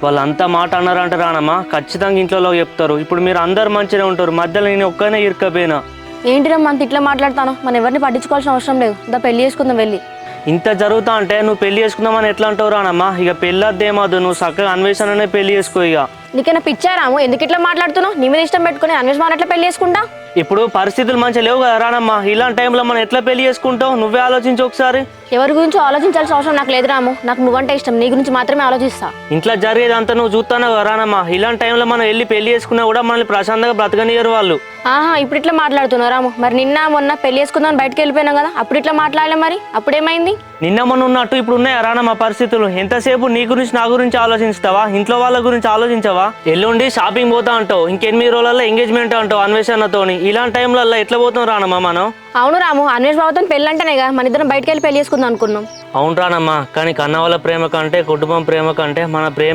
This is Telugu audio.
వాళ్ళంతా మాట అన్నారంట రానమ్మా, ఖచ్చితంగా ఇంట్లో చెప్తారు. ఇప్పుడు మీరు అందరు మంచిగా ఉంటారు, మధ్యలో నేను ఒక్కనే ఇరుకపోయినా. ఏంటిరా అంత ఇట్లా మాట్లాడతాను? మనం ఎవరిని పట్టించుకోవాల్సిన అవసరం లేదు. దా పెళ్లి చేసుకుందాం వెళ్ళి. ఇంత జరుగుతా అంటే నువ్వు పెళ్లి చేసుకుందామని ఎట్లా అంటావు రానమ్మా? ఇక పెళ్ళొద్దేమదు, నువ్వు చక్కగా అన్వేషణనే పెళ్లి చేసుకో. ఇక నీకైనా పిచ్చారాము? ఎందుకు ఇట్లా మాట్లాడుతున్నావు? నీ మీద ఇష్టం పెట్టుకుని అన్వేషణ ఎట్లా పెళ్లి చేసుకుంటా? ఇప్పుడు పరిస్థితులు మంచిగా లేవు కదా రానమ్మా, ఇలాంటి టైంలో మనం ఎట్లా పెళ్లి చేసుకుంటావు? నువ్వే ఆలోచించు ఒకసారి. ఎవరి గురించి ఆలోచించాల్సిన అవసరం నాకు లేదు రాము. నాకు నువ్వంటే ఇష్టం, నీ గురించి మాత్రమే ఆలోచిస్తా. ఇంట్లో జరిగేదంతా నువ్వు చూస్తాను కదా రానమ్మా. ఇలాంటి టైంలో మనం వెళ్ళి పెళ్లి చేసుకున్నా కూడా మనల్ని ప్రశాంతంగా బ్రతకనియరు వాళ్ళు. ఆహా, ఇప్పుడు ఇట్లా మాట్లాడుతున్నావు రాము. మరి నిన్న మొన్న పెళ్లి చేసుకుందాం బయటకు వెళ్ళిపోయినాం కదా, అప్పుడు ఇట్లా మాట్లాడలే, మరి అప్పుడేమైంది? నిన్న మొన్న ఉన్నట్టు ఇప్పుడు ఉన్నాయా రానమ్మా పరిస్థితులు? ఎంతసేపు నీ గురించి నా గురించి ఆలోచిస్తావా? ఇంట్లో వాళ్ళ గురించి ఆలోచించవా? ఎల్లుండి షాపింగ్ పోతా అంటావు, ఇంకెనిమిది రోజులలో ఎంగేజ్మెంట్ అంటావు అన్వేషణతోని. ఇలాంటి టైంలో ఎట్లా పోతాం రానమ్మా మనం? అవును రాము, అన్వేష్ బాబుతో పెళ్ళి అంటేనే కదా మన ఇద్దరం బయటకు వెళ్ళి పెళ్లి చేసుకుందాం అనుకున్నాం. అవును రానమ్మా, కానీ కన్న వాళ్ళ ప్రేమ కంటే, కుటుంబం ప్రేమ కంటే మన ప్రేమ